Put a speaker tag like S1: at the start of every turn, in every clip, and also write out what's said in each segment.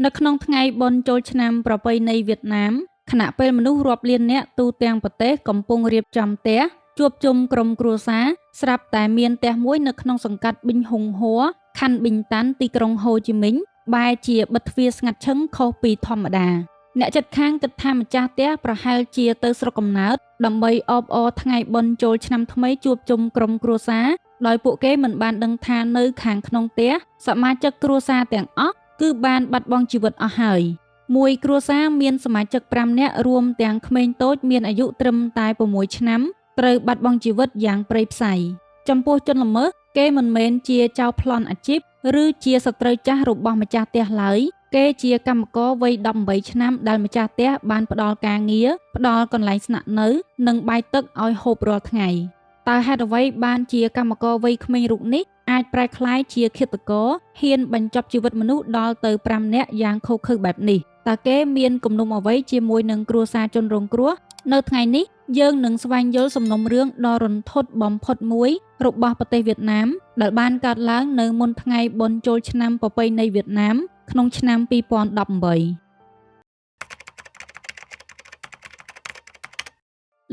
S1: នៅក្នុងថ្ងៃបុណ្យចូលឆ្នាំប្រពៃណីវៀតណាមគណៈពេលមនុស្សរាប់លាននាក់ទូទាំងប្រទេសកំពុងរៀបចំផ្ទះជួបជុំក្រុមគ្រួសារស្រាប់តែមានផ្ទះមួយនៅក្នុងសង្កាត់ប៊ីងហុងហួរខណ្ឌប៊ីងតាន់ទីក្រុងហូជីមិញបែរជាបិទទ្វារស្ងាត់ឈឹងខុសពីធម្មតាអ្នកជិតខាងគិតថាម្ចាស់ផ្ទះប្រហែលជាទៅស្រុកកំណើតដើម្បីអបអរថ្ងៃបុណ្យចូលឆ្នាំថ្មីជួបជុំក្រុមគ្រួសារដោយពួកគេមិនបានដឹងថានៅខាងក្នុងផ្ទះសមាជិកគ្រួសារទាំងអស់គឺបានបាត់បង់ជីវិតអស់ហើយមួយគ្រួសារមានសមាជិក5នាក់រួមទាំងក្មេងតូចមានអាយុត្រឹមតែ6ឆ្នាំត្រូវបាត់បង់ជីវិតយ៉ាងព្រៃផ្សៃចំពោះជនល្មើសគេមិនមែនជាចៅប្លន់អាជីពឬជាសត្រូវចាស់របស់ម្ចាស់ផ្ទះឡើយគេជាកម្មករវ័យ18ឆ្នាំដែលម្ចាស់ផ្ទះបានផ្ដល់ការងារផ្ដល់កន្លែងស្នាក់នៅនិងបាយទឹកឲ្យហូបរាល់ថ្ងៃតើហេតុអ្វីបានជាកម្មករវ័យក្មេងរូបនេះអាចប្រែក្លាយជាឃាតករហ៊ានបញ្ចប់ជីវិតមនុស្សដល់ទៅ5នាក់យ៉ាងឃោរឃៅបែបនេះតើគេមានគំនុំអ្វីជាមួយនឹងគ្រួសារជនរងគ្រោះនៅថ្ងៃនេះយើងនឹងស្វែងយល់សំណុំរឿងដ៏រន្ធត់បំផុតមួយរបស់ប្រទេសវៀតណាមដែលបានកើតឡើងនៅមុនថ្ងៃបុណ្យចូលឆ្នាំប្រពៃណីវៀតណាមក្នុងឆ្នាំ2018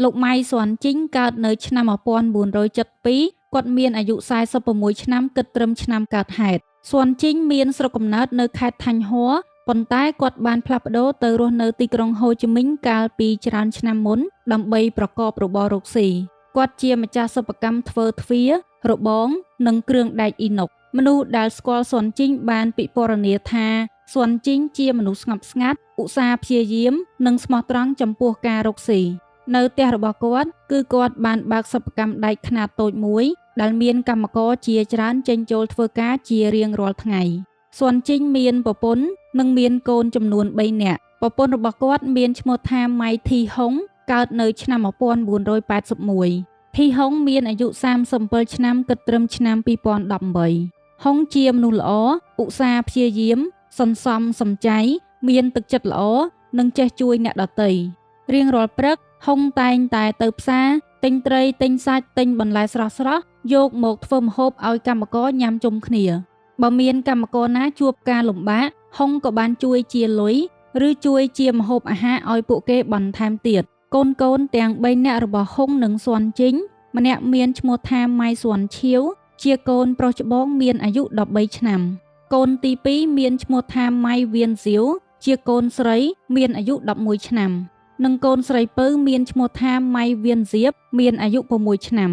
S1: លោកម៉ៃស៊ាន់ជីងកើតនៅឆ្នាំ1972គាត់មានអាយុ46ឆ្នាំគិតត្រឹមឆ្នាំកើតហេតុស៊ាន់ជីងមានស្រុកកំណើតនៅខេត្តថាញ់ហួរប៉ុន្តែគាត់បានផ្លាស់ប្ដូរទៅរស់នៅទីក្រុងហូជីមិញកាលពីច្រើនឆ្នាំមុនដើម្បីប្រកបរបររកស៊ីគាត់ជាម្ចាស់សិប្បកម្មធ្វើទ្វាររបងនិងគ្រឿងដែកអ៊ីណុកមនុស្សដែលស្គាល់ស៊ាន់ជីងបានពិពណ៌នាថាស៊ាន់ជីងជាមនុស្សស្ងប់ស្ងាត់ឧស្សាហ៍ព្យាយាមនិងស្មោះត្រង់ចំពោះការរកស៊ីនៅផ្ទះរបស់គាត់គឺគាត់បានបើកសិប្បកម្មដែកខ្នាតតូចមួយដែលមានកម្មករជាច្រើនចេញចូលធ្វើការជារៀងរាល់ថ្ងៃស៊ាន់ជីងមានប្រពន្ធនិងមានកូនចំនួន3នាក់ប្រពន្ធរបស់គាត់មានឈ្មោះថាម៉ៃធីហុងកើតនៅឆ្នាំ1981ធីហុងមានអាយុ37ឆ្នាំគិតត្រឹមឆ្នាំ2018ហុងជាមនុស្សល្អឧស្សាហ៍ព្យាយាមសន្សំសំចៃមានទឹកចិត្តល្អនិងចេះជួយអ្នកដទៃរៀងរាល់ព្រឹកហុងតែងតែទៅផ្សារទិញត្រីទិញសាច់ទិញបន្លែស្រស់ៗយកមកធ្វើម្ហូបឲ្យកម្មករញ៉ាំជុំគ្នាបើមានកម្មករណាជួបការលំបាកហុងក៏បានជួយជាលុយឬជួយជាម្ហូបអាហារឲ្យពួកគេបន្ថែមទៀតកូនទាំង3នាក់របស់ហុងនិងស៊ាន់ជីងម្នាក់មានឈ្មោះថាម៉ៃស៊ាន់ឈៀវជាកូនប្រុសច្បងមានអាយុ13ឆ្នាំកូនទី2មានឈ្មោះថាម៉ៃវៀនសៀវជាកូនស្រីមានអាយុ11ឆ្នាំនិងកូនស្រីពៅមានឈ្មោះថាម៉ៃវៀនសៀបមានអាយុ6ឆ្នាំ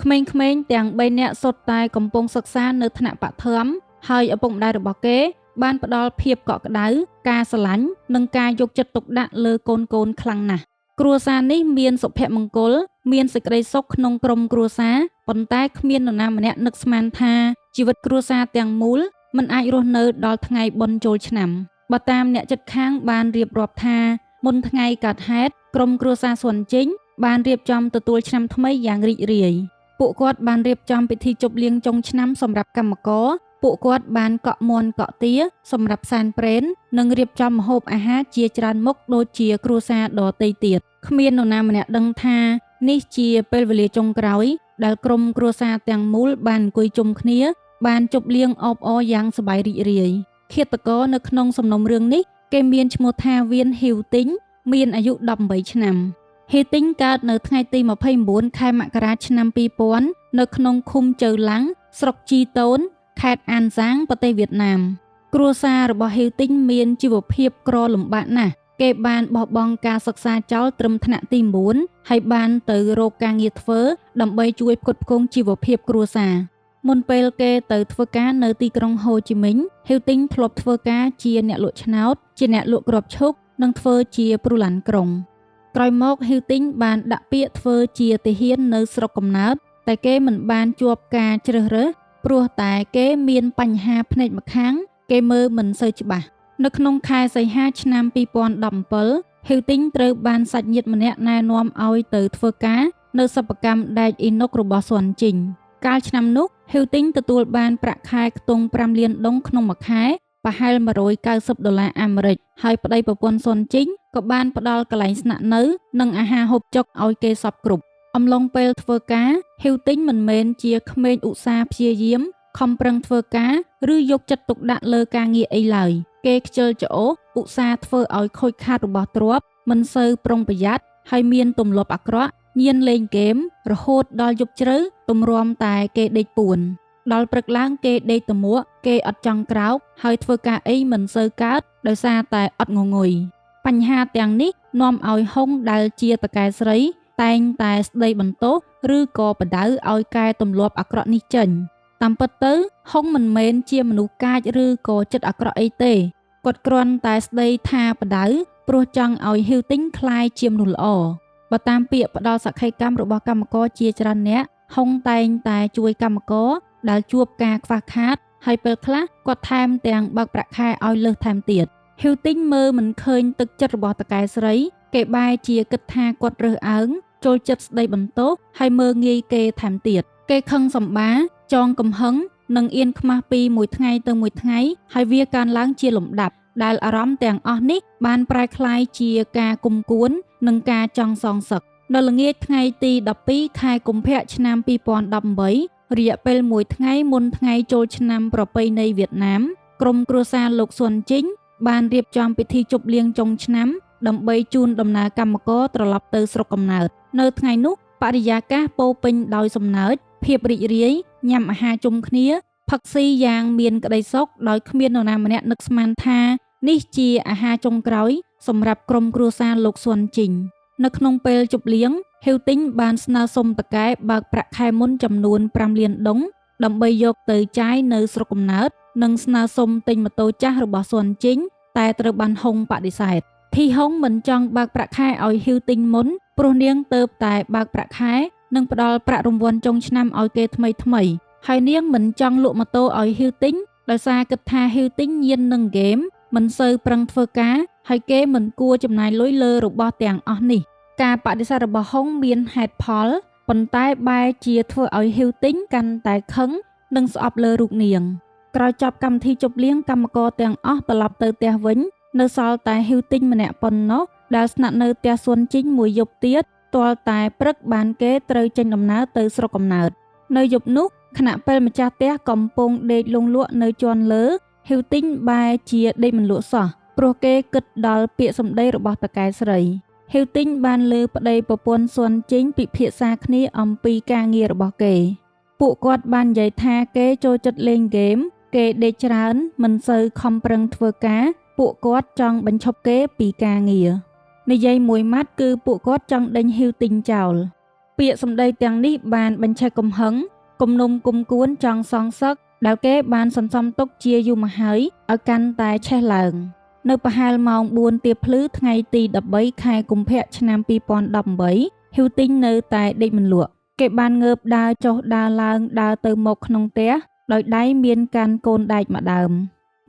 S1: ក្មេងៗទាំង3នាក់សុទ្ធតែកំពុងសិក្សានៅថ្នាក់បឋមហើយឪពុកម្ដាយរបស់គេបានផ្ដល់ភាពកក់ក្ដៅការស្រឡាញ់និងការយកចិត្តទុកដាក់លើកូនខ្លាំងណាស់គ្រួសារនេះមានសុភមង្គលមានសេចក្តីសុខក្នុងក្រុមគ្រួសារប៉ុន្តែគ្មាននរណាម្នាក់នឹកស្មានថាជីវិតគ្រួសារទាំងមូលមិនអាចរស់នៅដល់ថ្ងៃបុណ្យចូលឆ្នាំបើតាមអ្នកជិតខាងបានរៀបរាប់ថាមុនថ្ងៃកើតហេតុក្រុមគ្រួសារស៊ុនជីងបានរៀបចំទទួលឆ្នាំថ្មីយ៉ាងរីករាយពួកគាត់បានរៀបចំពិធីជប់លៀងចុងឆ្នាំសម្រាប់កម្មករពួកគាត់បានកក់មាន់កក់ទាសម្រាប់សែនព្រេននិងរៀបចំម្ហូបអាហារជាច្រើនមុខដូចជាគ្រួសារដទៃទៀតគ្មាននរណាម្នាក់ដឹងថានេះជាពេលវេលាចុងក្រោយដែលក្រុមគ្រួសារទាំងមូលបានអង្គុយជុំគ្នាបានជប់លៀងអបអរយ៉ាងសប្បាយរីករាយឃាតករនៅក្នុងសំណុំរឿងនេះគេមានឈ្មោះថាវៀនហ៊ីវទីងមានអាយុ18ឆ្នាំហ៊ីទីងកើតនៅថ្ងៃទី29ខែមករាឆ្នាំ2000នៅក្នុងឃុំជើឡាំងស្រុកជីតូនខេត្តអានសាងប្រទេសវៀតណាមគ្រួសាររបស់ហ៊ីវទីងមានជីវភាពក្រលំបាកណាស់គេបានបោះបង់ការសិក្សាចោលត្រឹមថ្នាក់ទី9ហើយបានទៅរកការងារធ្វើដើម្បីជួយផ្គត់ផ្គង់ជីវភាពគ្រួសារមុនពេលគេទៅធ្វើការនៅទីក្រុងហូជីមិញហ៊ីវទីងធ្លាប់ធ្វើការជាអ្នកលក់ឆ្នោតជាអ្នកលក់គ្រាប់ឈូកនិងធ្វើជាព្រូឡានក្រុងក្រោយមកហ៊ីវទីងបានដាក់ពាក្យធ្វើជាទាហាននៅស្រុកកំណើតតែគេមិនបានជាប់ការជ្រើសរើសព្រោះតែគេមានបញ្ហាភ្នែកម្ខាងគេមើលមិនសូវច្បាស់នៅក្នុងខែសីហាឆ្នាំ2017ហ៊ីវទីងត្រូវបានសាច់ញាតិម្នាក់ណែនាំឲ្យទៅធ្វើការនៅសិប្បកម្មដែកអ៊ីណុករបស់ស៊ុនជីងកាលឆ្នាំនោះហ៊ីវទីងទទួលបានប្រាក់ខែខ្ទង់5លានដុងក្នុងមួយខែប្រហែល$190អាមេរិកហើយប្តីប្រពន្ធស៊ុនជីងក៏បានផ្ដល់កន្លែងស្នាក់នៅនិងអាហារហូបចុកឲ្យគេសព្វគ្រប់អំឡុងពេលធ្វើការហ៊ីវទីងមិនមែនជាក្មេងឧស្សាហ៍ព្យាយាម ខំប្រឹងធ្វើការឬយកចិត្តទុកដាក់លើការងារអីឡើយគេខ្ជិលច្អូសឧស្សាហ៍ធ្វើឲ្យខូចខាតរបស់ទ្រព្យមិនសូវប្រុងប្រយ័ត្នហើយមានទម្លាប់អាក្រក់ញៀនលេងហ្គេមរហូតដល់យប់ជ្រៅទម្រាំតែគេដេកពួនដល់ព្រឹកឡើងគេដេកត្មួកគេអត់ចង់ក្រោកហើយធ្វើការអីមិនសូវកើតដោយសារតែអត់ងងុយបញ្ហាទាំងនេះនាំឲ្យហុងដែលជាតកែស្រីតែងតែស្ដីបន្ទោសឬក៏បដៅឲ្យកែទម្លាប់អាក្រក់នេះចេញតាមពិតទៅហុងមិនមែនជាមនុស្សកាចឬក៏ចិត្តអាក្រក់អីទេគាត់គ្រាន់តែស្ដីថាបដៅព្រោះចង់ឲ្យហ៊ីវទិញคล้ายជាមនុស្សល្អបើតាមពាក្យផ្ដល់សក្ខីកម្មរបស់កម្មករជាច្រើនអ្នកហុងតែងតែជួយកម្មករដែលជួបការខ្វះខាតហើយពេលខ្លះគាត់ថែមទាំងបើកប្រាក់ខែឲ្យលើសថែមទៀតហ៊ីវទិញមើលមិនឃើញទឹកចិត្តរបស់តកែស្រីគេបែរជាគិតថាគាត់រើសអើងចូលចិត្តស្ដីបន្ទោសហើយមើលងាយគេថែមទៀតគេខឹងសម្បាចងកំហឹងនិងអៀនខ្មាស់ពីមួយថ្ងៃទៅមួយថ្ងៃហើយវាកើនឡើងជាលំដាប់ដែលអារម្មណ៍ទាំងអស់នេះបានប្រែក្លាយជាការគុំគួននិងការចង់សងសឹកដល់ល្ងាចថ្ងៃទី12ខែកុម្ភៈឆ្នាំ2018រយៈពេលមួយថ្ងៃមុនថ្ងៃចូលឆ្នាំប្រពៃណីវៀតណាមក្រុមគ្រួសារលោកស៊ុនជីងបានរៀបចំពិធីជប់លៀងចុងឆ្នាំដើម្បីជូនដំណើរកម្មករត្រឡប់ទៅស្រុកកំណើតនៅថ្ងៃនោះបរិយាកាសពោរពេញដោយសំណើចភាពរីករាយញ៉ាំអាហារជុំគ្នាផឹកស៊ីយ៉ាងមានក្តីសុខដោយគ្មាននរណាម្នាក់នឹកស្មានថានេះជាអាហារចុងក្រោយសម្រាប់ក្រុមគ្រួសារលោកស៊ុនជីងនៅក្នុងពេលជប់លៀងហ៊ីវទិញបានស្នើសុំតកែបើកប្រាក់ខែមុនចំនួន5លានដុងដើម្បីយកទៅចាយនៅស្រុកកំណើតនិងស្នើសុំទិញម៉ូតូចាស់របស់ស៊ុនជីងតែត្រូវបានហុងបដិសេធធីហុងមិនចង់បើកប្រាក់ខែឲ្យហ៊ីវទិញមុនព្រោះនាងទៅតែបើកប្រាក់ខែនិងផ្ដល់ប្រាក់រង្វាន់ចុងឆ្នាំឲ្យគេថ្មីហើយនាងមិនចង់លក់ម៉ូតូឲ្យហ៊ីវទិញដោយសារគិតថាហ៊ីវទិញញៀននឹងហ្គេមមិនសូវប្រឹងធ្វើការហើយគេមិនគួរចំណាយលុយលើរបស់ទាំងអស់នេះការបដិសេធរបស់ហុងមានហេតុផលប៉ុន្តែបែរជាធ្វើឲ្យហ៊ីវទិញកាន់តែខឹងនិងស្អប់លើរូបនាងក្រោយចប់កម្មវិធីជប់លៀងកម្មករទាំងអស់ត្រឡប់ទៅផ្ទះវិញនៅសល់តែហ៊ីវទិញម្នាក់ប៉ុណ្ណោះដែលស្នាក់នៅផ្ទះស៊ុនជីងមួយយប់ទៀតទាល់តែព្រឹកបានគេត្រូវចេញដំណើរទៅស្រុកកំណើតនៅយប់នោះខណៈពេលម្ចាស់ផ្ទះកំពុងដេកលង់លក់នៅជាន់លើហ៊ីវទិញបែរជាដេកមិនលក់សោះព្រោះគេគិតដល់ពាក្យសម្ដីរបស់តកែស្រីហ៊ីវទិញបានលើប្តីប្រពន្ធស៊ុនជីងពិភាក្សាគ្នាអំពីការងាររបស់គេពួកគាត់បាននិយាយថាគេចូលចិត្តលេងហ្គេមគេដេកច្រើនមិនសូវខំប្រឹងធ្វើការពួកគាត់ចង់បញ្ឈប់គេពីការងារនិយាយមួយម៉ាត់គឺពួកគាត់ចង់ដេញហ៊ីវទិញចោលពាក្យសម្ដីទាំងនេះបានបញ្ឆេះកំហឹងគំនុំគុំគួនចង់សងសឹកដែលគេបានសន្សំទុកជាយូរមកហើយឲ្យកាន់តែឆេះឡើងនៅប្រហែលម៉ោង4ទៀបភ្លឺថ្ងៃទី13ខែកុម្ភៈឆ្នាំ2018ហ៊ីវទិញនៅតែដេកមិនលក់គេបានងើបដើរចុះដើរឡើងដើរទៅមកក្នុងផ្ទះដោយដៃមានកាន់កូនដែកម្ដើម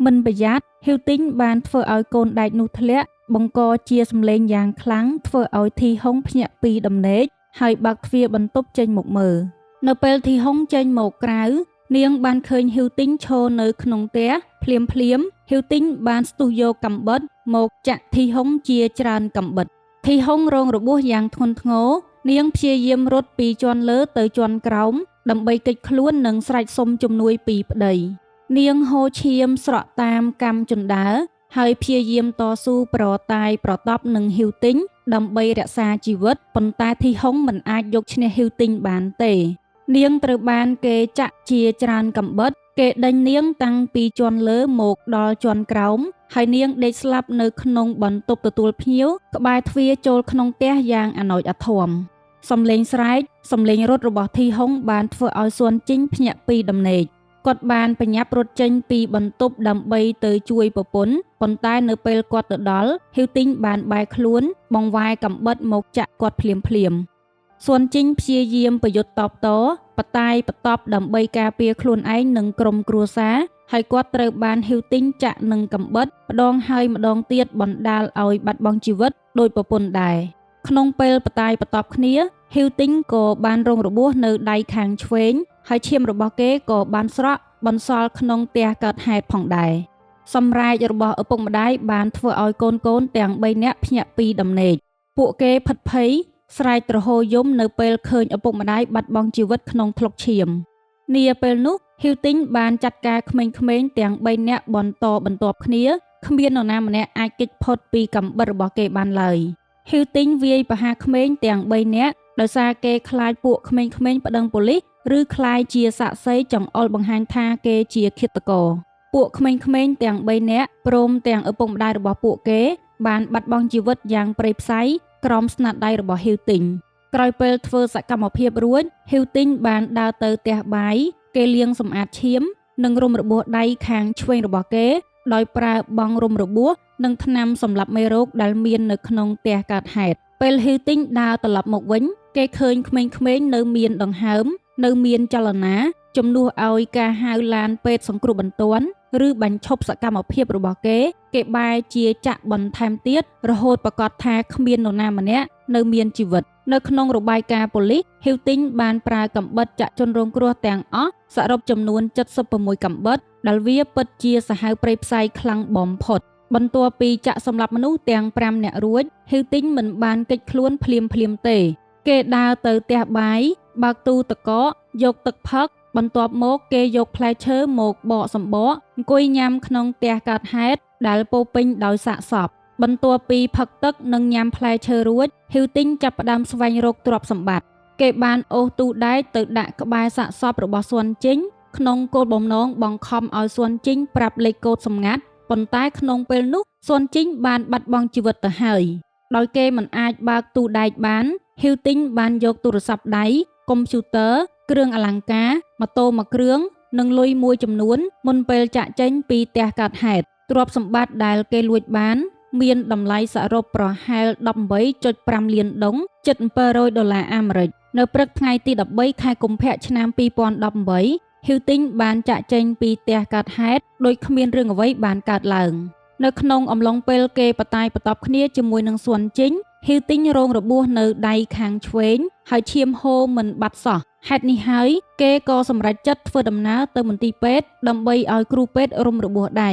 S1: មិនប្រយ័ត្នហ៊ីវទិញបានធ្វើឲ្យកូនដែកនោះធ្លាក់បង្កជាសម្លេងយ៉ាងខ្លាំងធ្វើឲ្យធីហុងភ្ញាក់ពីដំណេកហើយបើកទ្វារបន្ទប់ចេញមកមើលនៅពេលធីហុងចេញមកក្រៅនាងបានឃើញហ៊ីវទិញឈរនៅក្នុងផ្ទះភ្លាមហ៊ីវទិញបានស្ទុះយកកាំបិតមកចាក់ធីហុងជាច្រើនកាំបិតធីហុងរងរបួសយ៉ាងធ្ងន់ធ្ងរនាងព្យាយាមរត់ពីជាន់លើទៅជាន់ក្រោមដើម្បីគេចខ្លួននិងស្រែកសុំជំនួយពីប្តីនាងហូរឈាមស្រក់តាមកាំជណ្ដើរហើយព្យាយាមតស៊ូប្រតាយប្រតប់នឹងហ៊ីវទិញដើម្បីរក្សាជីវិតប៉ុន្តែធីហុងមិនអាចយកឈ្នះហ៊ីវទិញបានទេនាងត្រូវបានគេចាក់ជាច្រើនកាំបិតគេដេញនាងតាំងពីជាន់លើមកដល់ជាន់ក្រោមហើយនាងដេកស្លាប់នៅក្នុងបន្ទប់ទទួលភ្ញៀវក្បែរទ្វារចូលក្នុងផ្ទះយ៉ាងអណោចអធមសំឡេងស្រែកសំឡេងរត់របស់ធីហុងបានធ្វើឲ្យស៊ុនជីងភ្ញាក់ពីដំណេកគាត់បានបញ្ញាប់រត់ចេញពីបន្ទប់ដើម្បីទៅជួយប្រពន្ធប៉ុន្តែនៅពេលគាត់ទៅដល់ហ៊ីវទិញបានបែរខ្លួនបង្វែរកាំបិតមកចាក់គាត់ភ្លាមស៊ុនជីងព្យាយាមប្រយុទ្ធតបតបតាយបតប់ដើម្បីការពារខ្លួនឯងនិងក្រុមគ្រួសារហើយគាត់ត្រូវបានហ៊ីវទិញចាក់នឹងកាំបិតម្ដងហើយម្ដងទៀតបណ្ដាលឲ្យបាត់បង់ជីវិតដោយប្រពន្ធដែរក្នុងពេលបតាយបតប់គ្នាហ៊ីវទិញក៏បានរងរបួសនៅដៃខាងឆ្វេងហើយឈាមរបស់គេក៏បានស្រក់បន្សល់ក្នុងផ្ទះកើតហេតុផងដែរសម្រែករបស់ឪពុកម្ដាយបានធ្វើឲ្យកូនទាំង3នាក់ភ្ញាក់ពីដំណេកពួកគេផិតភ័យស្រែកទ្រហោយំនៅពេលឃើញឪពុកម្ដាយបាត់បង់ជីវិតក្នុងថ្លុកឈាម នាពេលនោះហ៊ីវទិញបានចាត់ការក្មេងៗទាំង3នាក់បន្តបន្ទាប់គ្នាគ្មាននរណាម្នាក់អាចគេចផុតពីកាំបិតរបស់គេបានឡើយហ៊ីវទិញវាយប្រហារក្មេងទាំង3នាក់ដោយសារគេខ្លាចពួកក្មេងៗប្តឹងប៉ូលីសឬខ្លាចជាសាក្សីចង្អុលបង្ហាញថាគេជាឃាតករពួកក្មេងៗទាំង3នាក់ព្រមទាំងឪពុកម្ដាយរបស់ពួកគេបានបាត់បង់ជីវិតយ៉ាងព្រៃផ្សៃក្រោមស្នាដៃរបស់ហ៊ីវទិញក្រោយពេលធ្វើសកម្មភាពរួចហ៊ីវទិញបានដើរទៅផ្ទះបាយគេលាងសម្អាតឈាមនិងរុំរបួសដៃខាងឆ្វេងរបស់គេដោយប្រើបង់រុំរបួសនិងថ្នាំសម្លាប់មេរោគដែលមាននៅក្នុងផ្ទះកើតហេតុពេលហ៊ីវទិញដើរត្រឡប់មកវិញគេឃើញក្មេងៗនៅមានដង្ហើមនៅមានចលនាជំនួសឲ្យការហៅឡានពេទ្យសង្គ្រោះបន្ទាន់ឬបញ្ឈប់សកម្មភាពរបស់គេបែរជាចាក់បន្ថែមទៀតរហូតប្រកាសថាគ្មាននរណាម្នាក់នៅមានជីវិតនៅក្នុងរបាយការណ៍ប៉ូលីសហ៊ីវទិញបានប្រើកាំបិតចាក់ជនរងគ្រោះទាំងអស់សរុបចំនួន76កាំបិតដែលវាពិតជាសាហាវព្រៃផ្សៃខ្លាំងបំផុតបន្ទាប់ពីចាក់សម្លាប់មនុស្សទាំង5នាក់រួចហ៊ីវទិញមិនបានគេចខ្លួនភ្លាមៗទេគេដើរទៅផ្ទះបាយបើកទូទឹកកកយកទឹកផឹកបន្ទាប់មកគេយកផ្លែឈើមកបកសម្បកអង្គុយញ៉ាំក្នុងផ្ទះកើតហេតុដែលពោពេញដោយសាកសពបន្ទាប់ពីផឹកទឹកនិងញ៉ាំផ្លែឈើរួចហ៊ីវទិញចាប់ផ្ដើមស្វែងរកទ្រព្យសម្បត្តិគេបានអូសទូដែកទៅដាក់ក្បែរសាកសពរបស់ស៊ុនជីងក្នុងគោលបំណងបង្ខំឲ្យស៊ុនជីងប្រាប់លេខកូដសម្ងាត់ប៉ុន្តែក្នុងពេលនោះស៊ុនជីងបានបាត់បង់ជីវិតទៅហើយដោយគេមិនអាចបើកទូដែកបានហ៊ីវទិញបានយកទូរស័ព្ទដៃកុំព្យូទ័រគ្រឿងអលង្ការម៉ូតូមួយគ្រឿងនិងលុយមួយចំនួនមុនពេលចាក់ចេញពីផ្ទះកើតហេតុទ្រព្យសម្បត្តិដែលគេលួចបានមានតម្លៃសរុបប្រហែល 18.5 លានដុងជិត$700អាមេរិកនៅព្រឹកថ្ងៃទី13ខែកុម្ភៈឆ្នាំ2018ហ៊ីវទិញបានចាក់ចេញពីផ្ទះកើតហេតុដោយគ្មានរឿងអ្វីបានកើតឡើងនៅក្នុងអំឡុងពេលគេបតាយបតប់គ្នាជាមួយនឹងស៊ុនជីងហ៊ីវទិញរងរបួសនៅដៃខាងឆ្វេងហើយឈាមហូរមិនបាត់សោះហេតុនេះហើយគេក៏សម្រេចចិត្តធ្វើដំណើរទៅមន្ទីរពេទ្យដើម្បីឲ្យគ្រូពេទ្យរុំរបួសដៃ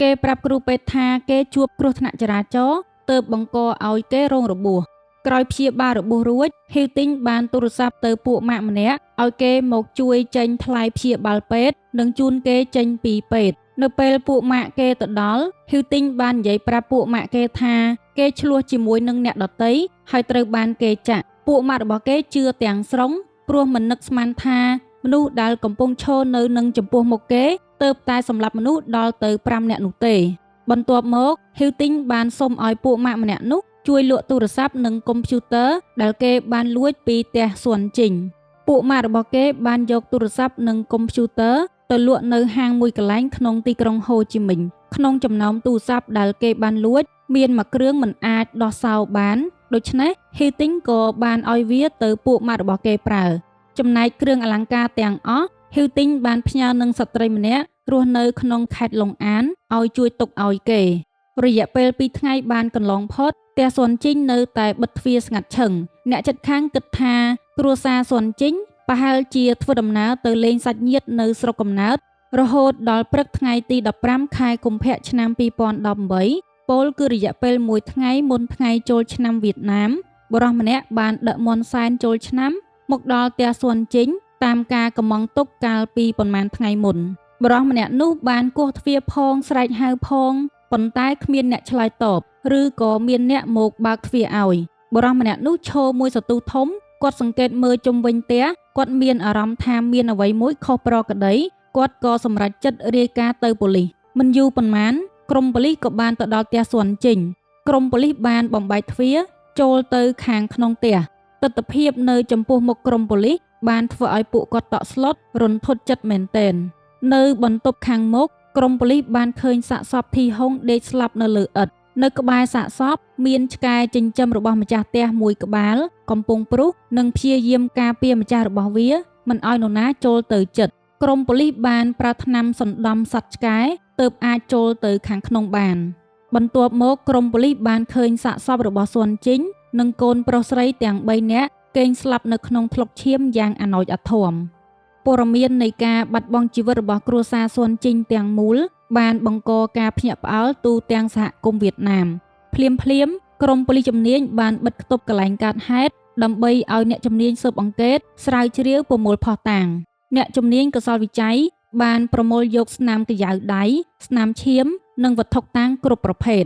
S1: គេប្រាប់គ្រូពេទ្យថាគេជួបគ្រោះថ្នាក់ចរាចរណ៍ទើបបង្កឲ្យគេរងរបួសក្រោយព្យាបាលរបួសរួចហ៊ីវទិញបានទូរស័ព្ទទៅពួកម៉ាក់ម្នាក់ឲ្យគេមកជួយចេញថ្លៃព្យាបាលពេទ្យនិងជូនគេចេញពីពេទ្យនៅពេលពួកម៉ាក់គេទៅដល់ហ៊ីវទិញបាននិយាយប្រាប់ពួកម៉ាក់គេថាគេឆ្លោះជាមួយនឹងអ្នកដទៃហើយត្រូវបានគេចាក់ពួកម៉ាក់របស់គេជឿទាំងស្រុងព្រោះមិននឹកស្មានថាមនុស្សដែលកំពុងឈរនៅនឹងចំពោះមុខគេទើបតែសម្លាប់មនុស្សដល់ទៅ5នាក់នោះទេបន្ទាប់មកហ៊ីវទិញបានសុំឲ្យពួកម៉ាក់ម្នាក់នោះជួយលក់ទូរស័ព្ទនិងកុំព្យូទ័រដែលគេបានលួចពីផ្ទះស៊ុនជីងពួកម៉ាក់របស់គេបានយកទូរស័ព្ទនិងកុំព្យូទ័រទៅលក់នៅហាងមួយកន្លែងក្នុងទីក្រុងហូជីមិញក្នុងចំណោមទូរស័ព្ទដែលគេបានលួចមានមួយគ្រឿងមិនអាចដោះសោបានដូច្នេះហ៊ីវទិញក៏បានឲ្យវាទៅពួកម៉ាក់របស់គេប្រើចំណែកគ្រឿងអលង្ការទាំងអស់ហ៊ីវទិញបានផ្ញើនឹងស្ត្រីម្នាក់រស់នៅក្នុងខេត្តឡុងអានឲ្យជួយទុកឲ្យគេរយៈពេល2ថ្ងៃបានកន្លងផុតផ្ទះស៊ុនជីងនៅតែបិទទ្វារស្ងាត់ឈឹងអ្នកជិតខាងគិតថាគ្រួសារស៊ុនជីងប្រហែលជាធ្វើដំណើរទៅលេងសាច់ញាតិនៅស្រុកកំណើតរហូតដល់ព្រឹកថ្ងៃទី15ខែកុម្ភៈឆ្នាំ2018ពោលគឺរយៈពេល1ថ្ងៃមុនថ្ងៃចូលឆ្នាំវៀតណាមបុរសម្នាក់បានដឹកមាន់សែនចូលឆ្នាំមកដល់ផ្ទះស៊ុនជីងតាមការកំងទុកកាលពីប្រមាណថ្ងៃមុនបុរសម្នាក់នោះបានគោះទ្វារផងស្រែកហៅផងប៉ុន្តែគ្មានអ្នកឆ្លើយតបឬក៏មានអ្នកមកបើកទ្វារឲ្យបុរសម្នាក់នោះឈរមួយសន្ទុះធំគាត់សង្កេតមើលជុំវិញផ្ទះគាត់មានអារម្មណ៍ថាមានអ្វីមួយខុសប្រក្រតីគាត់ក៏សម្រេចចិត្តរាយការណ៍ទៅប៉ូលីសមិនយូរប៉ុន្មានក្រុមប៉ូលីសក៏បានទៅដល់ផ្ទះស៊ុនជីងក្រុមប៉ូលីសបានបំបែកទ្វារចូលទៅខាងក្នុងផ្ទះទស្សនវិជ្ជានៅចំពោះមុខក្រុមប៉ូលីសបានធ្វើឲ្យពួកគាត់តក់ស្លុតរន្ធត់ចិត្តមែនទែននៅបន្ទប់ខាងមុខក្រុមប៉ូលីសបានឃើញសាកសពធីហុងដេកស្លាប់នៅលើឥដ្ឋនៅក្បែរសាកសពមានឆ្កែចិញ្ចឹមរបស់ម្ចាស់ផ្ទះមួយក្បាលកំពុងព្រុសនិងព្យាយាមការពារម្ចាស់របស់វាមិនឲ្យនរណាចូលទៅជិតក្រុមប៉ូលីសបានប្រើថ្នាំសណ្ដំសត្វឆ្កែទើបអាចចូលទៅខាងក្នុងបានបន្ទាប់មកក្រុមប៉ូលីសបានឃើញសាកសពរបស់ស៊ុនជីងនិងកូនប្រុសស្រីទាំង3នាក់កេងស្លាប់នៅក្នុងថ្លុកឈាមយ៉ាងអាណោចអាធមព័ត៌មាននៃការបាត់បង់ជីវិតរបស់គ្រួសារស៊ុនជីងទាំងមូលបានបង្កការភ្ញាក់ផ្អើលទូទាំងសហគមន៍វៀតណាមភ្លាមក្រុមប៉ូលីសជំនាញបានបិទគប់កន្លែងកើតហេតុដើម្បីឲ្យអ្នកជំនាញស៊ើបអង្កេតស្រាវជ្រាវប្រមូលភស្តុតាង អ្នកជំនាញកសលវិច័យបានប្រមូលយកស្នាមកញ្ចៅដៃស្នាមឈាមនិងវត្ថុតាំងគ្រប់ប្រភេទ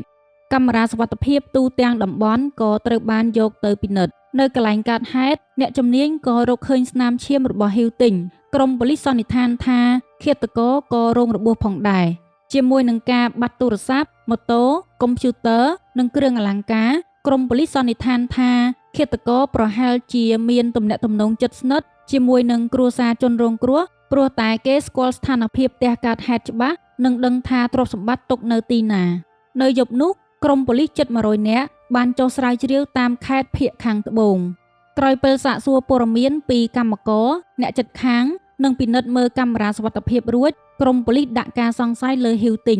S1: កាមេរ៉ាសុវត្ថិភាពទូទាំងតំបន់ក៏ត្រូវបានយកទៅពិនិត្យនៅកន្លែងកើតហេតុអ្នកជំនាញក៏រកឃើញស្នាមឈាមរបស់ហ៊ីវទិញក្រុមប៉ូលីសសន្និដ្ឋានថាឃាតករក៏រងរបួសផងដែរជាមួយនឹងការបាត់ទូរស័ព្ទម៉ូតូកុំព្យូទ័រនិងគ្រឿងអលង្ការក្រុមប៉ូលីសសន្និដ្ឋានថាឃាតករប្រហែលជាមានទំនាក់ទំនងជិតស្និទ្ធជាមួយនឹងគ្រួសារជនរងគ្រោះព្រោះតែគេស្គាល់ស្ថានភាពផ្ទះកើតហេតុច្បាស់និងដឹងថាទ្រព្យសម្បត្តិទុកនៅទីណានៅយប់នោះក្រុមប៉ូលីសជិត100នាក់បានចុះស្រាវជ្រាវតាមខេត្តភាគខាងត្បូងក្រោយពេលសាកសួរព័ត៌មានពីកម្មករអ្នកជិតខាងនិងពិនិត្យមើលកាមេរ៉ាសុវត្ថិភាពរួចក្រុមប៉ូលីសដាក់ការសង្ស័យលើហ៊ីវទិញ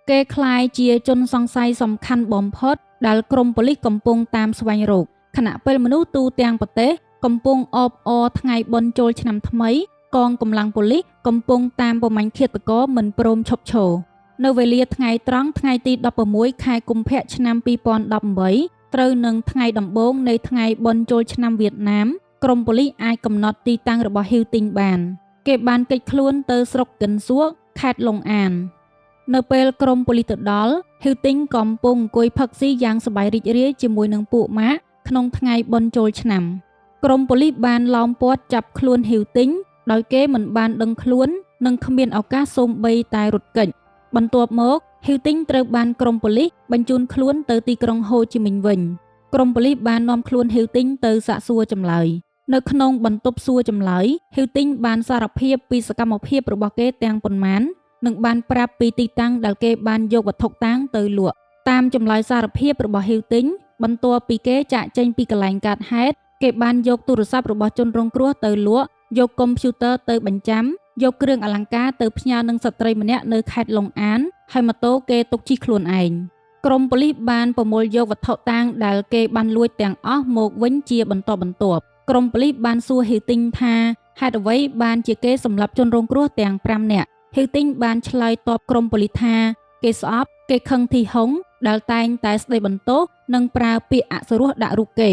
S1: គេក្លាយជាជនសង្ស័យសំខាន់បំផុតដែលក្រុមប៉ូលីសកំពុងតាមស្វែងរកខណៈពេលមនុស្សទូទាំងប្រទេសកំពុងអបអរថ្ងៃបុណ្យចូលឆ្នាំថ្មីកងកម្លាំងប៉ូលីសកំពុងតាមប្រមាញ់ឃាតករមិនព្រមឈប់ឈរនៅវេលាថ្ងៃត្រង់ថ្ងៃទី16ខែកុម្ភៈឆ្នាំ2018ត្រូវនឹងថ្ងៃដំបូងនៃថ្ងៃបុណ្យចូលឆ្នាំវៀតណាមក្រុមប៉ូលីសអាចកំណត់ទីតាំងរបស់ហ៊ីវទិញបានគេបានគេចខ្លួនទៅស្រុកកិនសួរខេត្តឡុងអាននៅពេលក្រុមប៉ូលីសទៅដល់ហ៊ីវទិញកំពុងអង្គុយផឹកស៊ីយ៉ាងសប្បាយរីករាយជាមួយនឹងពួកម៉ាក់ក្នុងថ្ងៃបុណ្យចូលឆ្នាំក្រុមប៉ូលីសបានឡោមព័ទ្ធចាប់ខ្លួនហ៊ីវទិញដោយគេមិនបានដឹងខ្លួននិងគ្មានឱកាសសូម្បីតែរត់គេចបន្ទាប់មកហ៊ីវទិញត្រូវបានក្រុមប៉ូលីសបញ្ជូនខ្លួនទៅទីក្រុងហូជីមិញវិញក្រុមប៉ូលីសបាននាំខ្លួនហ៊ីវទិញទៅសាកសួរចម្លើយនៅក្នុងបន្ទប់សួរចម្លើយហ៊ីវទិញបានសារភាពពីសកម្មភាពរបស់គេទាំងប៉ុន្មាននិងបានប្រាប់ពីទីតាំងដែលគេបានយកវត្ថុតាំងទៅលក់តាមចម្លើយសារភាពរបស់ហ៊ីវទិញបន្ទាប់ពីគេចាកចេញពីកន្លែងកើតហេតុគេបានយកទូរស័ព្ទរបស់ជនរងគ្រោះទៅលក់យកកុំព្យូទ័រទៅបញ្ចាំយកគ្រឿងអលង្ការទៅផ្ញើនឹងស្ត្រីម្នាក់នៅខេត្តឡុងអានហើយម៉ូតូគេទុកជិះខ្លួនឯងក្រុមប៉ូលីសបានប្រមូលយកវត្ថុតាងដែលគេបានលួចទាំងអស់មកវិញជាបន្តបន្ទាប់ក្រុមប៉ូលីសបានសួរហ៊ីវទិញថាហេតុអ្វីបានជាគេសម្លាប់ជនរងគ្រោះទាំង5នាក់ហ៊ីវទិញបានឆ្លើយតបក្រុមប៉ូលីសថាគេស្អប់គេខឹងធីហុងដែលតែងតែស្ដីបន្ទោសនិងប្រើពាក្យអសុរោះដាក់រូបគេ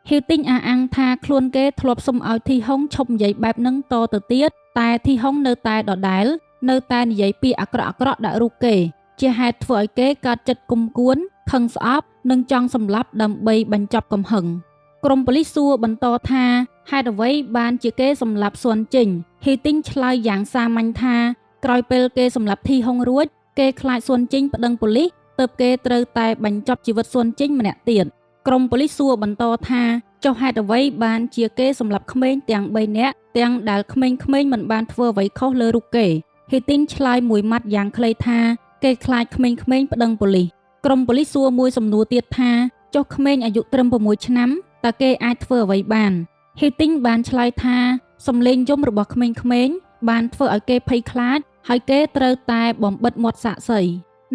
S1: ហ៊ីវទិញអះអាងថាខ្លួនគេធ្លាប់សុំឲ្យធីហុងឈប់និយាយបែបហ្នឹងតទៅទៀតតែធីហុងនៅតែដដែលនៅតែនិយាយពាក្យអាក្រក់ៗដាក់រូបគេជាហេតុធ្វើឲ្យគេកើតចិត្តគុំគួនខឹងស្អប់និងចង់សម្លាប់ដើម្បីបញ្ចប់កំហឹងក្រុមប៉ូលីសសួរបន្តថាហេតុអ្វីបានជាគេសម្លាប់ស៊ុនជិញហ៊ីទិញឆ្លើយយ៉ាងសាមញ្ញថាក្រោយពេលគេសម្លាប់ធីហុងរួចគេខ្លាចស៊ុនជិញប្តឹងប៉ូលីសទើបគេត្រូវតែបញ្ចប់ជីវិតស៊ុនជិញម្នាក់ទៀតក្រុមប៉ូលីសសួរបន្តថាចុះហេតុអ្វីបានជាគេសម្លាប់ក្មេងទាំង3នាក់ទាំងដែលក្មេងៗមិនបានធ្វើអ្វីខុសលើរូបគេហ៊ីទិញឆ្លើយមួយម៉ាត់យ៉ាងខ្លីថាគេខ្លាចក្មេងៗប្តឹងប៉ូលីសក្រុមប៉ូលីសសួរមួយសំណួរទៀតថាចុះក្មេងអាយុត្រឹម6ឆ្នាំតើគេអាចធ្វើអ្វីបានហ៊ីទិញបានឆ្លើយថាសំឡេងយំរបស់ក្មេងៗបានធ្វើឲ្យគេភ័យខ្លាចហើយគេត្រូវតែបំបិទមាត់សាកសី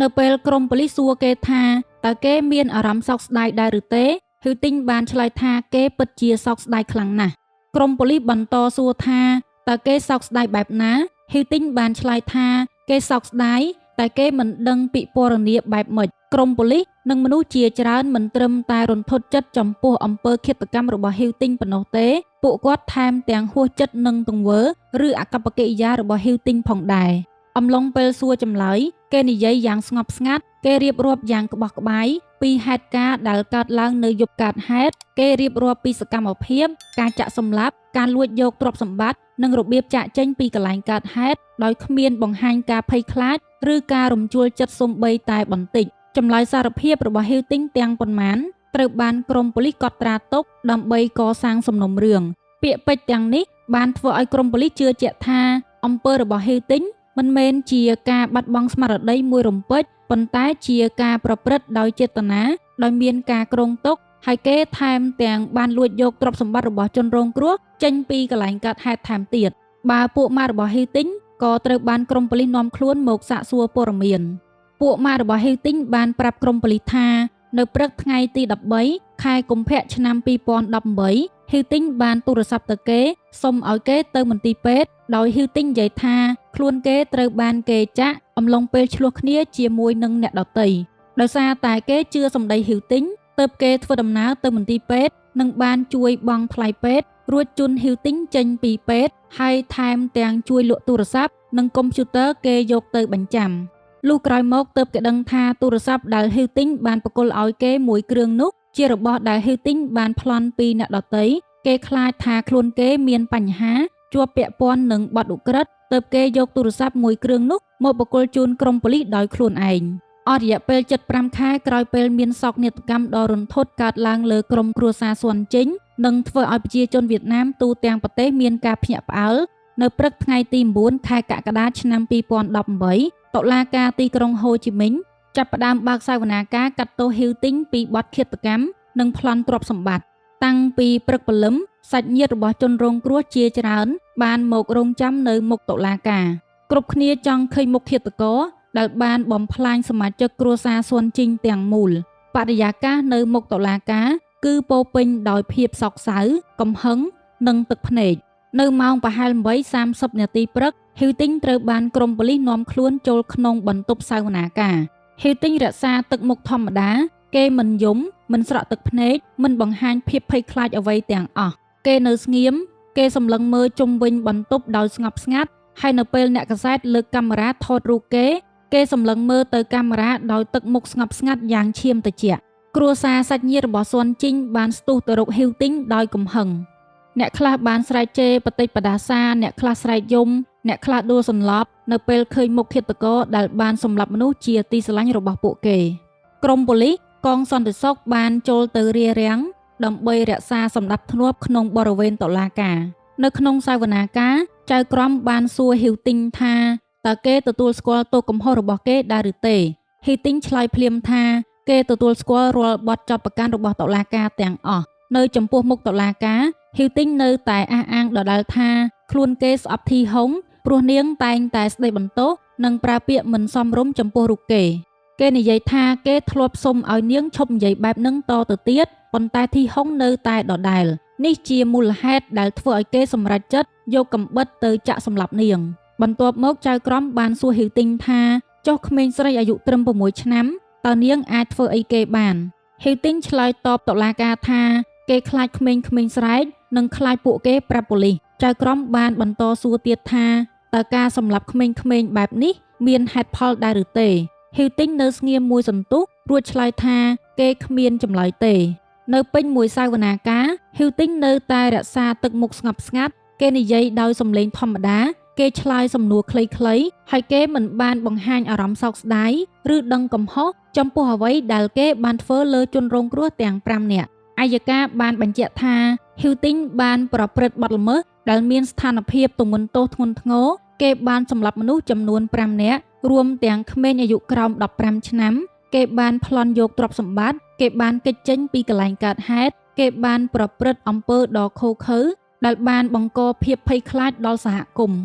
S1: នៅពេលក្រុមប៉ូលីសសួរគេថាតើគេមានអារម្មណ៍សោកស្ដាយដែរឬទេហ៊ីវទិញបានឆ្លើយថាគេពិតជាសោកស្ដាយខ្លាំងណាស់ក្រុមប៉ូលីសបន្តសួរថាតើគេសោកស្ដាយបែបណាហ៊ីវទិញបានឆ្លើយថាគេសោកស្ដាយតែគេមិនដឹងពីពណ៌នាបែបម៉េចក្រុមប៉ូលីសនិងមនុស្សជាច្រើនមិនត្រឹមតែរន្ធត់ចិត្តចំពោះអំពើឃាតកម្មរបស់ហ៊ីវទិញប៉ុណ្ណោះទេពួកគាត់ថែមទាំងហួសចិត្តនឹងទង្វើឬអកប្បកិរិយារបស់ហ៊ីវទិញផងដែរអំឡុងពេលសួរចម្លើយគេនិយាយយ៉ាងស្ងប់ស្ងាត់គេរៀបរាប់យ៉ាងក្បោះក្បាយពីហេតុការណ៍ដែលកើតឡើងនៅយប់កើតហេតុគេរៀបរាប់ពីសកម្មភាពការចាក់សម្លាប់ការលួចយកទ្រព្យសម្បត្តិនិងរបៀបចាក់ចេញពីកន្លែងកើតហេតុដោយគ្មានបង្ហាញការភ័យខ្លាចឬការរំជួលចិត្តសូម្បីតែបន្តិចចម្លើយសារភាពរបស់ហ៊ីវទិញទាំងប៉ុន្មានត្រូវបានក្រុមប៉ូលីសកត់ត្រាទុកដើម្បីកសាងសំណុំរឿងពាក្យពេចន៍ទាំងនេះបានធ្វើឲ្យក្រុមប៉ូលីសជឿជាក់ថាអំពើរបស់ហ៊ីវទិញមិនមែនជាការបាត់បង់ស្មារតីមួយរំពេចប៉ុន្តែជាការប្រព្រឹត្តដោយចេតនាដោយមានការគ្រោងទុកហើយគេថែមទាំងបានលួចយកទ្រព្យសម្បត្តិរបស់ជនរងគ្រោះចេញពីកន្លែងកើតហេតុថែមទៀតបើពួកម៉ាក់របស់ហ៊ីវទិញក៏ត្រូវបានក្រុមប៉ូលីសនាំខ្លួនមកសាកសួរព័ត៌មានពួកម៉ាក់របស់ហ៊ីវទិញបានប្រាប់ក្រុមប៉ូលីសថានៅព្រឹកថ្ងៃទី13ខែកុម្ភៈឆ្នាំ2018ហ៊ីវទិញបានទូរស័ព្ទទៅគេសុំឲ្យគេទៅមន្ទីរពេទ្យដោយហ៊ីវទិញនិយាយថាខ្លួនគេត្រូវបានគេចាក់អំឡុងពេលឆ្លោះគ្នាជាមួយនឹងអ្នកដទៃដោយសារតែគេជឿសម្ដីហ៊ីវទិញទើបគេធ្វើដំណើរទៅមន្ទីរពេទ្យនិងបានជួយបង់ថ្លៃពេទ្យ រួចជូនហ៊ីវទិញចេញពីពេទ្យហើយថែមទាំងជួយលក់ទូរស័ព្ទនិងកុំព្យូទ័រគេយកទៅបញ្ចាំលុះក្រោយមកទើបគេដឹងថាទូរស័ព្ទដែលហ៊ីវទិញបានបកគលឲ្យគេមួយគ្រឿងនោះជារបស់ដែលហ៊ីវទិញបានប្លន់ពីអ្នកដទៃគេខ្លាចថាខ្លួនគេមានបញ្ហាជាប់ពាក់ព័ន្ធនឹងបទឧក្រិដ្ឋទើបគេយកទូរស័ព្ទមួយគ្រឿងនោះមកបកគលជូនក្រុមប៉ូលីសដោយខ្លួនឯងអស់រយៈពេល75ខែក្រោយពេលមានសោកនាដកម្មដ៏រន្ធត់កើតឡើងលើក្រុមគ្រួសារស៊ុនជីងនិងធ្វើឲ្យប្រជាជនវៀតណាមទូទាំងប្រទេសមានការភ្ញាក់ផ្អើលនៅព្រឹកថ្ងៃទី9ខែកក្កដាឆ្នាំ2018តុលាការទីក្រុងហូជីមិញចាប់ផ្ដើមបើកសវនាការកាត់ទោសហ៊ីវទិញពីបទឃាតកម្មនិងប្លន់ទ្រព្យសម្បត្តិតាំងពីព្រឹកព្រលឹមសាច់ញាតិរបស់ជនរងគ្រោះជាច្រើនបានមករងចាំនៅមុខតុលាការគ្រប់គ្នាចង់ឃើញមុខឃាតករដែលបានបំផ្លាញសមាជិកគ្រួសារស៊ុនជីងទាំងមូលបរិយាកាសនៅមុខតុលាការគឺពោរពេញដោយភាពសោកសៅកំហឹងនិងទឹកភ្នែកនៅម៉ោងប្រហែល 8:30 នាទីព្រឹកហ៊ីវទិញត្រូវបានក្រុមប៉ូលីសនាំខ្លួនចូលក្នុងបន្ទប់សវនាការហ៊ីវទិញរក្សាទឹកមុខធម្មតាគេមិនយំមិនស្រក់ទឹកភ្នែកមិនបង្ហាញភាពភ័យខ្លាចអ្វីទាំងអស់គេនៅស្ងៀមគេសម្លឹងមើលជុំវិញបន្ទប់ដោយស្ងប់ស្ងាត់ហើយនៅពេលអ្នកកាសែតលើកកាមេរ៉ាថតរូបគេសម្លឹងមើលទៅកាមេរ៉ាដោយទឹកមុខស្ងប់ស្ងាត់យ៉ាងឈាមត្រជាក់គ្រួសារសាច់ញាតិរបស់ស៊ុនជីងបានស្ទុះទៅរកហ៊ីវទិញដោយកំហឹងអ្នកខ្លះបានស្រែកជេរបតិចបដាសាអ្នកខ្លះស្រែកយំអ្នកខ្លះដួលសន្លប់នៅពេលឃើញមុខឃាតករដែលបានសម្លាប់មនុស្សជាទីស្រឡាញ់របស់ពួកគេក្រុមប៉ូលីសកងសន្តិសុខបានចូលទៅរារាំងដើម្បីរក្សាសណ្ដាប់ធ្នាប់ក្នុងបរិវេណតុលាការនៅក្នុងសវនាការចៅក្រមបានសួរហ៊ីវទិញថាតើគេទទួលស្គាល់ទោសកំហុសរបស់គេដែរឬទេហ៊ីវទិញឆ្លើយភ្លាមថាគេទទួលស្គាល់រាល់បទចោទប្រកាន់របស់តុលាការទាំងអស់នៅចំពោះមុខតុលាការហ៊ីវទិញនៅតែអះអាងដដែលថាខ្លួនគេស្អប់ធីហុងព្រោះនាងតែងតែស្ដីបន្ទោសនិងប្រើពាក្យមិនសមរម្យចំពោះរូបគេនិយាយថាគេធ្លាប់សុំឲ្យនាងឈប់និយាយបែបហ្នឹងតទៅទៀតប៉ុន្តែធីហុងនៅតែដដែលនេះជាមូលហេតុដែលធ្វើឲ្យគេសម្រេចចិត្តយកកាំបិតទៅចាក់សម្លាប់នាងបន្ទាប់មកចៅក្រមបានសួរហ៊ីវទិញថាចុះក្មេងស្រីអាយុត្រឹម6ឆ្នាំតើនាងអាចធ្វើអីគេបានហ៊ីវទិញឆ្លើយតបតុលាការថាគេខ្លាចក្មេងៗស្រែកនិងខ្លាចពួកគេប្រាប់ប៉ូលីសចៅក្រមបានបន្តសួរទៀតថាតើការសម្លាប់ក្មេងៗបែបនេះមានហេតុផលដែរឬទេហ៊ីវទិញនៅស្ងៀមមួយសន្ទុះរួចឆ្លើយថាគេគ្មានចម្លើយទេនៅពេញមួយសវនាការហ៊ីវទិញនៅតែរក្សាទឹកមុខស្ងប់ស្ងាត់គេនិយាយដោយសំឡេងធម្មតាគេឆ្លើយសំណួរខ្លីៗហើយគេមិនបានបង្ហាញអារម្មណ៍សោកស្ដាយឬដឹងកំហុសចំពោះអ្វីដែលគេបានធ្វើលើជនរងគ្រោះទាំង5នាក់អัยការបានបញ្ជាក់ថាហ៊ីវទិញបានប្រព្រឹត្តបទល្មើសដែលមានស្ថានភាពទម្ងន់ទោសធ្ងន់ធ្ងរគេបានសម្លាប់មនុស្សចំនួន5នាក់រួមទាំងក្មេងអាយុក្រោម15ឆ្នាំគេបានប្លន់យកទ្រព្យសម្បត្តិគេបានគេចចេញពីកន្លែងកើតហេតុគេបានប្រព្រឹត្តអំពើដ៏ឃោរឃៅដែលបានបង្កភាពភ័យខ្លាចដល់សហគមន៍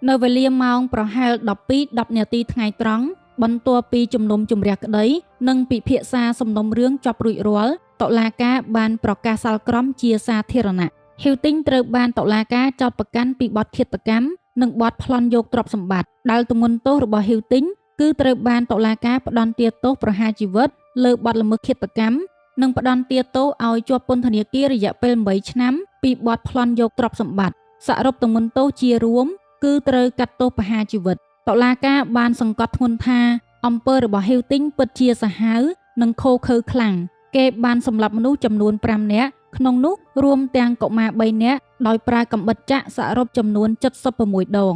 S1: នៅវេលាម៉ោងប្រហែល 12:10 នាទីថ្ងៃត្រង់បន្ទាប់ពីជំនុំជម្រះក្តីនិងពិភាក្សាសំណុំរឿងចប់រួចរាល់តុលាការបានប្រកាសសាលក្រមជាសាធារណៈហ៊ីវទិញត្រូវបានតុលាការចោទប្រកាន់ពីបទឃាតកម្មនិងបទប្លន់យកទ្រព្យសម្បត្តិដែលទម្ងន់ទោសរបស់ហ៊ីវទិញគឺត្រូវបានតុលាការផ្តន្ទាទោសប្រហារជីវិតលើបទល្មើសឃាតកម្មនិងផ្តន្ទាទោសឲ្យជាប់ពន្ធនាគាររយៈពេល8ឆ្នាំពីបទប្លន់យកទ្រព្យសម្បត្តិសរុបទម្ងន់ទោសជារួមគឺត្រូវកាត់ទោសប្រហារជីវិតតុលាការបានសង្កត់ធ្ងន់ថាអំពើរបស់ហ៊ីវទិញពិតជាសាហាវនិងឃោរឃៅខ្លាំងគេបានសម្លាប់មនុស្សចំនួន5នាក់ក្នុងនោះរួមទាំងកុមារ3នាក់ដោយប្រើកាំបិតចាក់សរុបចំនួន76ដង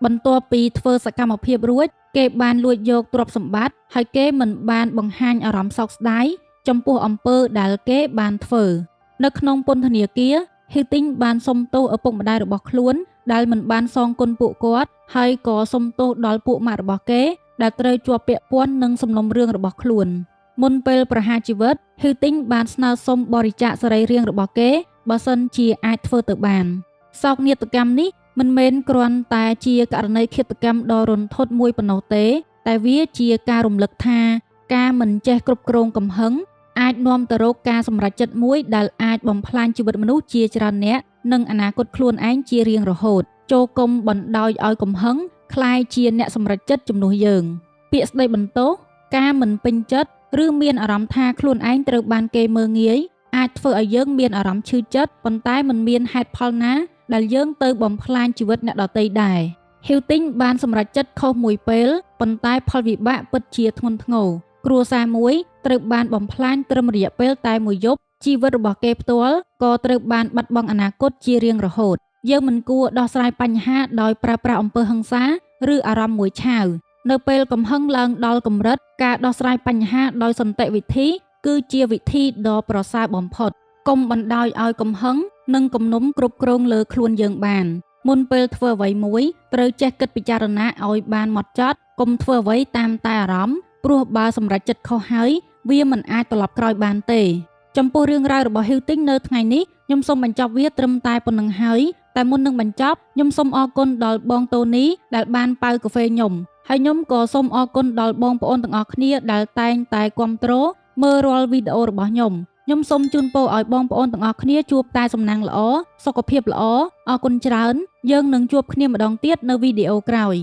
S1: បន្ទាប់ពីធ្វើសកម្មភាពរួចគេបានលួចយកទ្រព្យសម្បត្តិហើយគេមិនបានបង្ហាញអារម្មណ៍សោកស្ដាយចំពោះអំពើដែលគេបានធ្វើនៅក្នុងពន្ធនាគារហ៊ីវទិញបានសុំទោសឪពុកម្ដាយរបស់ខ្លួនដែលមិនបានសងគុណពួកគាត់ហើយក៏សុំទោសដល់ពួកម៉ាក់របស់គេដែលត្រូវជាប់ពាក់ព័ន្ធនឹងសំណុំរឿងរបស់ខ្លួនមុនពេលប្រហារជីវិតហ៊ីវទិញបានស្នើសុំបរិច្ចាគសរីរាង្គរបស់គេបើសិនជាអាចធ្វើទៅបានសោកនាដកម្មនេះមិនមែនគ្រាន់តែជាករណីឃាតកម្មដ៏រន្ធត់មួយប៉ុណ្ណោះទេតែវាជាការរំលឹកថាការមិនចេះគ្រប់គ្រងកំហឹងអាចនាំទៅរកការសម្រេចចិត្តមួយដែលអាចបំផ្លាញជីវិតមនុស្សជាច្រើនអ្នកនិងអនាគតខ្លួនឯងជារៀងរហូតចូលគុំបណ្ដោយឲ្យកំហឹងคล้ายជាអ្នកសម្រេចចិត្តជំនួសយើងពាក្យស្ដីបន្ទោសការមិនពេញចិត្តឬមានអារម្មណ៍ថាខ្លួនឯងត្រូវបានគេមើលងាយ អាចធ្វើឲ្យយើងមានអារម្មណ៍ឈឺចិត្តប៉ុន្តែមិនមានហេតុផលណាដែលយើងទៅបំផ្លាញជីវិតអ្នកដទៃដែរ Hilting បានសម្រេចចិត្តខុសមួយពេលប៉ុន្តែផលវិបាកពិតជាធ្ងន់ធ្ងរគ្រួសារមួយត្រូវបានបំផ្លាញត្រឹមរយៈពេលតែមួយយប់ជីវិតរបស់គេផ្ទាល់ក៏ត្រូវបានបាត់បង់អនាគតជារៀងរហូតយើងមិនគួរដោះស្រាយបញ្ហាដោយប្រើប្រាស់អំពើហិង្សាឬអារម្មណ៍មួយឆាវនៅពេលកំហឹងឡើងដល់កម្រិតការដោះស្រាយបញ្ហាដោយសន្តិវិធីគឺជាវិធីដ៏ប្រសើរបំផុតកុំបណ្ដោយឲ្យកំហឹងនិងគំនុំគ្រប់គ្រងលើខ្លួនយើងបានមុនពេលធ្វើអ្វីមួយត្រូវចេះគិតពិចារណាឲ្យបានហ្មត់ចត់កុំធ្វើអ្វីតាមតែអារម្មណ៍ព្រោះបើសម្រេចចិត្តខុសហើយវាមិនអាចត្រឡប់ក្រោយបានទេចំពោះរឿងរ៉ាវរបស់ Hilting នៅថ្ងៃនេះខ្ញុំសូមបញ្ចប់វាត្រឹមតែប៉ុណ្្នឹងហើយតែមុននឹងបញ្ចប់ខ្ញុំសូមអរគុណដល់បងតូនីដែលបានប៉ៅកាហ្វេខ្ញុំហើយខ្ញុំក៏សូមអរគុណដល់បងប្អូនទាំងអស់គ្នាដែលតែងតែគាំទ្រមើលរាល់វីដេអូរបស់ខ្ញុំសូមជូនពរឲ្យបងប្អូនទាំងអស់គ្នាជួបតែសំណាងល្អសុខភាពល្អអរគុណច្រើនយើងនឹងជួបគ្នាម្ដងទៀតនៅវីដេអូក្រោយ